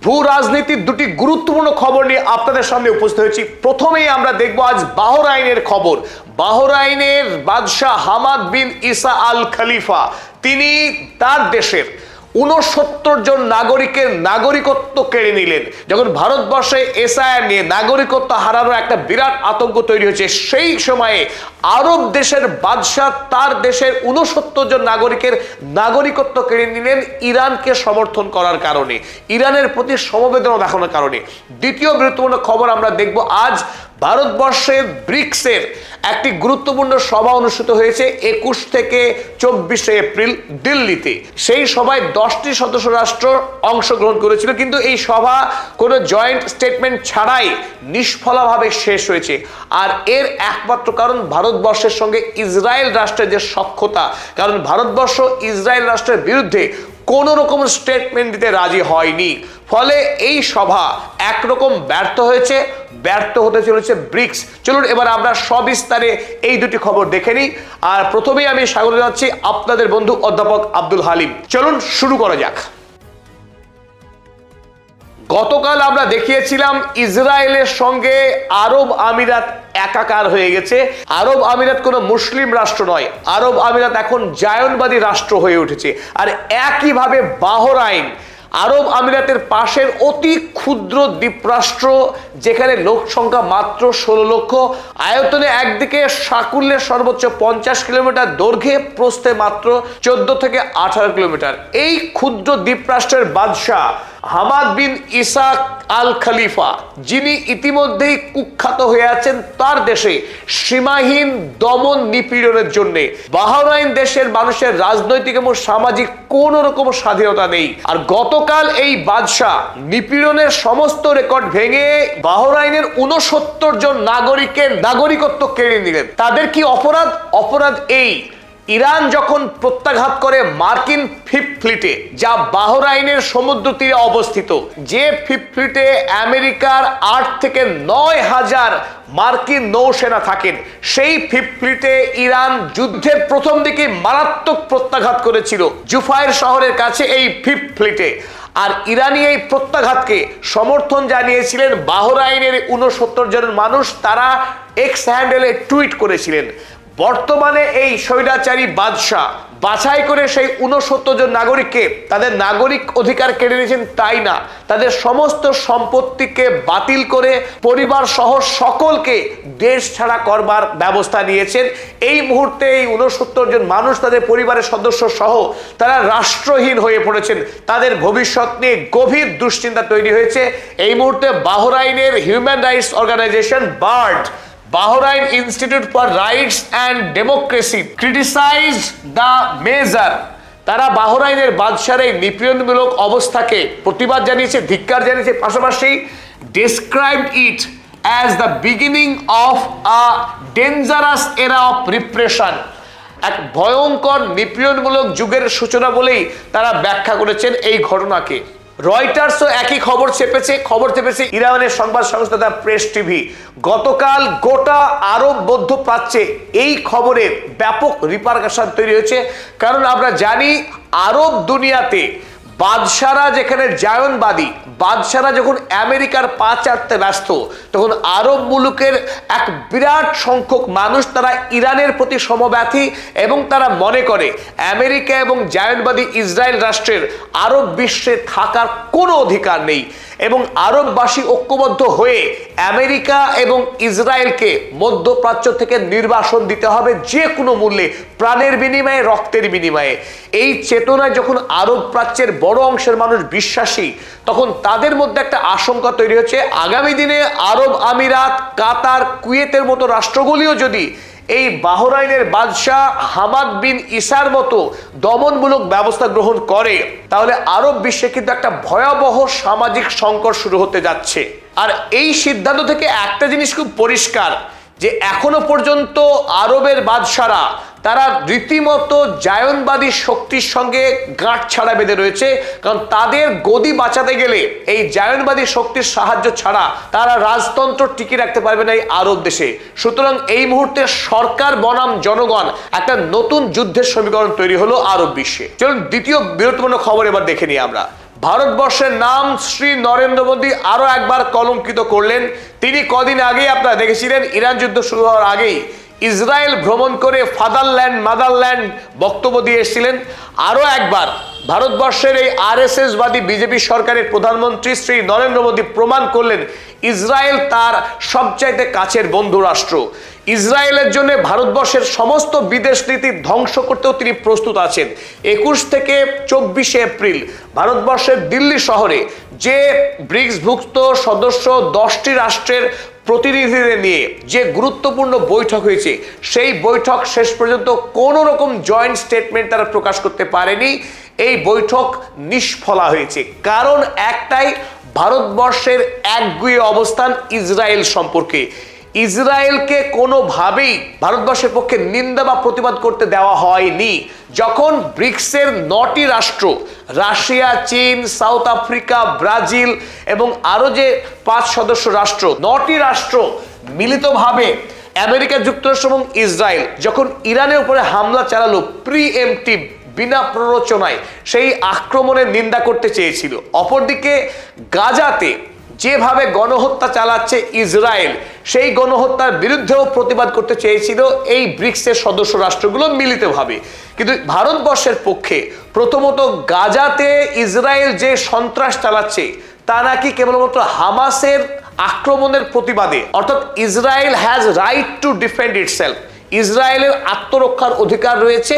ভূ রাজনীতির দুটি গুরুত্বপূর্ণ খবর নিয়ে আপনাদের সামনে উপস্থিত হয়েছি। প্রথমেই আমরা দেখব আজ বাহরাইনের খবর। বাহরাইনের বাদশাহ হামাদ বিন ইসা আল খলিফা তিনি তার দেশের 69 জন নাগরিকের নাগরিকত্ব কেড়ে নিলেন। যখন ভারতবর্ষে এসআইআর নিয়ে নাগরিকত্ব হারানোর একটা বিরাট আতঙ্ক তৈরি হয়েছে, সেই সময়ে আরব দেশের বাদশাহ তার দেশের 69 জন নাগরিকের নাগরিকত্ব কেড়ে নিলেন ইরানকে সমর্থন করার কারণে, ইরানের প্রতি সমবেদনা দেখানোর কারণে। দ্বিতীয় গুরুত্বপূর্ণ খবর আমরা দেখব আজ ভারতবর্ষের ব্রিক্সের একটি গুরুত্বপূর্ণ সভা অনুষ্ঠিত হয়েছে 21 থেকে 24 এপ্রিল দিল্লিতে। সেই সভায় 10টি সদস্য রাষ্ট্র অংশগ্রহণ করেছিল, কিন্তু এই সভা কোনো জয়েন্ট স্টেটমেন্ট ছাড়াই নিষ্ফলভাবে শেষ হয়েছে। আর এর একমাত্র কারণ ভারতবর্ষের সঙ্গে ইসরায়েল রাষ্ট্রের যে সখ্যতা, কারণ ভারতবর্ষ ইসরায়েল রাষ্ট্রের বিরুদ্ধে কোনো রকম স্টেটমেন্ট দিতে রাজি হয়নি। ফলে এই সভা একরকম ব্যর্থ হয়েছে, ব্যর্থ হতে চলেছে ব্রিক্স। চলুন এবার আমরা সবিস্তারে এই দুটি খবর দেখে নিই। আর প্রথমেই আমি স্বাগত জানাচ্ছি আপনাদের বন্ধু অধ্যাপক আব্দুল হালিম। চলুন শুরু করা যাক। গতকাল আমরা দেখিয়েছিলাম ইসরায়েলের সঙ্গে আরব আমিরাত একাকার হয়ে গেছে। আরব আমিরাত কোনো মুসলিম রাষ্ট্র নয়, আরব আমিরাত এখন জায়নবাদী রাষ্ট্র হয়ে উঠেছে। আর একইভাবে বাহরাইন আরব আমিরাতের পাশের অতি ক্ষুদ্র দ্বীপরাষ্ট্র, যেখানে লোক সংখ্যা মাত্র 16 লক্ষ, আয়তনে একদিকে সাকুল্যের সর্বোচ্চ 50 কিলোমিটার, দৈর্ঘ্যে প্রস্থে মাত্র 14 থেকে 18 কিলোমিটার। এই ক্ষুদ্র দ্বীপরাষ্ট্রের বাদশাহ হামাদ বিন ইসা আল খলিফা, যিনি ইতিমধ্যেই কুখ্যাত হয়ে আছেন তার দেশে সীমাহীন দমন নিপীড়নের জন্য। বাহরাইন দেশের মানুষের রাজনৈতিক এবং সামাজিক কোন রকম স্বাধীনতা নেই। আর গতকাল এই বাদশাহ নিপীড়নের সমস্ত রেকর্ড ভেঙে বাহরাইনের 69 জন নাগরিকের নাগরিকত্ব কেড়ে নিলেন। তাদের কি অপরাধ? অপরাধ এই, ইরান যখন প্রত্যাঘাত করে মার্কিন ফিফথ ফ্লিটে, যা বাহরাইনের সমুদ্র তীরে অবস্থিত, যে ফিফথ ফ্লিটে আমেরিকার 8 থেকে 9,000 মার্কিন নৌসেনা থাকেন, সেই ফিফথ ফ্লিটে ইরান যুদ্ধের প্রথম দিকে মারাত্মক প্রত্যাঘাত করেছিল জুফাইর শহরের কাছে এই ফিফথ ফ্লিটে। আর ইরানি এই প্রত্যাঘাতকে সমর্থন জানিয়েছিলেন বাহরাইনের 69 জনের মানুষ। তারা এক্স হ্যান্ডেলে টুইট করেছিলেন। বর্তমানে এই স্বৈরাচারী বাদশাহ বাছাই করে সেই 69 জন নাগরিককে তাদের নাগরিক অধিকার কেড়ে নিয়েছেন, তাই না, তাদের সমস্ত সম্পত্তিকে বাতিল করে পরিবার সহ সকলকে দেশ ছাড়া করবার ব্যবস্থা নিয়েছেন। এই মুহূর্তে এই 69 জন মানুষ, তাদের পরিবারের সদস্য সহ তারা রাষ্ট্রহীন হয়ে পড়েছেন। তাদের ভবিষ্যৎ নিয়ে গভীর দুশ্চিন্তা তৈরি হয়েছে। এই মুহূর্তে বাহরাইনের human rights organisation Bahrain Institute for Rights and Democracy criticized the measure. তারা বাহরাইনের বাদশার এই নিপীড়নমূলক অবস্থাকে প্রতিবাদ জানিয়েছে, ধিক্কার জানিয়েছে, পাশাপাশি described it as the beginning of a dangerous era of repression. এক ভয়ঙ্কর নিপীড়নমূলক যুগের সূচনা বলেই তারা ব্যাখ্যা করেছেন এই ঘটনাকে। রয়টার্সও একই খবর চেপেছে ইরানের সংবাদ সংস্থা দ্য প্রেস টিভি। গতকাল গোটা আরব মধ্যপ্রাচ্যে এই খবরের ব্যাপক রিপারকাশন তৈরি হয়েছে। কারণ আমরা জানি আরব দুনিয়াতে বাদশারা যেখানে জায়নবাদী, বাদশারা যখন আমেরিকার পা চাটতে ব্যস্ত, তখন আরব মুলুকের এক বিরাট সংখ্যক মানুষ তারা ইরানের প্রতি সমব্যথী এবং তারা মনে করে আমেরিকা এবং জায়নবাদী ইসরায়েল রাষ্ট্রের আরব বিশ্বে থাকার কোনো অধিকার নেই। এবং আরববাসী ঐক্যবদ্ধ হয়ে আমেরিকা এবং ইসরায়েলকে মধ্যপ্রাচ্য থেকে নির্বাসন দিতে হবে যে কোনো মূল্যে, প্রাণের বিনিময়ে, রক্তের বিনিময়ে। এই চেতনায় যখন আরব প্রাচ্যের বড় অংশের মানুষ বিশ্বাসী, তখন তাদের মধ্যে একটা আশঙ্কা তৈরি হচ্ছে আগামী দিনে আরব আমিরাত, কাতার, কুয়েতের মতো রাষ্ট্রগুলিও যদি এই বাহরাইনের বাদশাহ হামাদ বিন ইসার মতো দমনমূলক ব্যবস্থা গ্রহণ করে, তাহলে আরব বিশ্বে কিন্তু একটা ভয়াবহ সামাজিক সংকট শুরু হতে যাচ্ছে। আর এই সিদ্ধান্ত থেকে একটা জিনিস খুব পরিষ্কার, যে এখনো পর্যন্ত আরবের বাদশারা তারা রীতিমতো জায়নবাদী শক্তির সঙ্গে গাঁট ছাড়া বেঁধে রয়েছে। কারণ তাদের গদি বাঁচাতে গেলে এই জায়নবাদী শক্তির সাহায্য ছাড়া তারা রাজতন্ত্র টিকিয়ে রাখতে পারবে না এই আরব দেশে। সুতরাং এই মুহূর্তে সরকার বনাম জনগণ একটা নতুন যুদ্ধের সমীকরণ তৈরি হলো আরব বিশ্বে। চলুন দ্বিতীয় গুরুত্বপূর্ণ খবর এবার দেখে নিই আমরা। ভারতবর্ষের নাম শ্রী নরেন্দ্র মোদী আরো একবার কলঙ্কিত করলেন। তিনি কদিন আগেই আপনারা দেখেছিলেন, ইরান যুদ্ধ শুরু হওয়ার আগেই ইসরায়েল ভ্রমণ করে ফাদারল্যান্ড মাদারল্যান্ড বক্তব্য দিয়ে এসেছিলেন। আরো একবার ভারতবর্ষের এই আরএসএস বাদী বিজেপি সরকারের প্রধানমন্ত্রী শ্রী নরেন্দ্র মোদী প্রমাণ করলেন ইসরায়েল তার সবচাইতে কাছের বন্ধু রাষ্ট্র। ইসরায়েলের জন্য ভারতবর্ষের সমস্ত বিদেশ নীতি ধ্বংস করতেও তিনি প্রস্তুত আছেন। 21 থেকে 24 এপ্রিল ভারতবর্ষের দিল্লি শহরে যে ব্রিক্সভুক্ত সদস্য 10টি রাষ্ট্রের প্রতিনিধিদের নিয়ে যে গুরুত্বপূর্ণ বৈঠক হয়েছে, সেই বৈঠক শেষ পর্যন্ত কোনো রকম জয়েন্ট স্টেটমেন্ট তারা প্রকাশ করতে পারেনি। এই বৈঠক নিষ্ফলা হয়েছে। কারণ একটাই, ভারতবর্ষের একগুঁয়ে অবস্থান ইসরায়েল সম্পর্কে। ইসরায়েলকে কোনোভাবেই ভারতবর্ষের পক্ষে নিন্দা বা প্রতিবাদ করতে দেওয়া হয়নি। যখন ব্রিক্সের 9টি রাষ্ট্র, রাশিয়া, চীন, সাউথ আফ্রিকা, ব্রাজিল এবং আরো যে 5 সদস্য রাষ্ট্র, 9টি রাষ্ট্র মিলিতভাবে আমেরিকা যুক্তরাষ্ট্র এবং ইসরায়েল যখন ইরানের উপরে হামলা চালালো প্রিএমটিভ, বিনা প্ররোচনায় সেই আক্রমণের নিন্দা করতে চেয়েছিল। অপরদিকে গাজাতে যেভাবে গণহত্যা চালাচ্ছে ইসরায়েল, সেই গণহত্যার বিরুদ্ধেও প্রতিবাদ করতে চেয়েছিল এই ব্রিক্সের সদস্য রাষ্ট্রগুলো মিলিতভাবে। কিন্তু ভারতবর্ষের পক্ষে প্রথমত গাজাতে ইসরায়েল যে সন্ত্রাস চালাচ্ছে তা নাকি কেবলমাত্র হামাসের আক্রমণের প্রতিবাদে, অর্থাৎ Israel has right to defend itself, ইসরায়েলের আত্মরক্ষার অধিকার রয়েছে,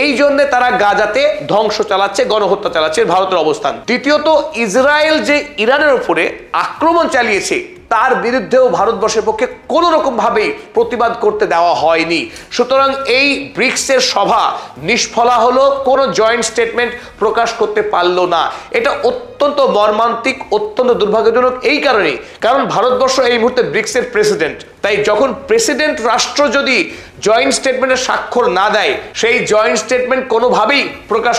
এই জন্য তারা গাজাতে ধ্বংস চালাচ্ছে, গণহত্যা চালাচ্ছে, ভারতের অবস্থান। দ্বিতীয়ত, ইসরায়েল যে ইরানের উপরে আক্রমণ চালিয়েছে তার বিরুদ্ধেও ভারতবর্ষের পক্ষে কোনো রকম ভাবেই প্রতিবাদ করতে দেওয়া হয়নি। সুতরাং এই ব্রিক্সের সভা নিষ্ফলা হলো, কোনো জয়েন্ট স্টেটমেন্ট প্রকাশ করতে পারলো না। এটা অত্যন্ত মর্মান্তিক, অত্যন্ত দুর্ভাগ্যজনক এই কারণেই, কারণ ভারতবর্ষ এই মুহূর্তে ব্রিক্সের প্রেসিডেন্ট। তাই যখন প্রেসিডেন্ট রাষ্ট্র যদি জয়েন্ট স্টেটমেন্টে স্বাক্ষর না দেয়, সেই জয়েন্ট স্টেটমেন্ট কোনোভাবেই প্রকাশ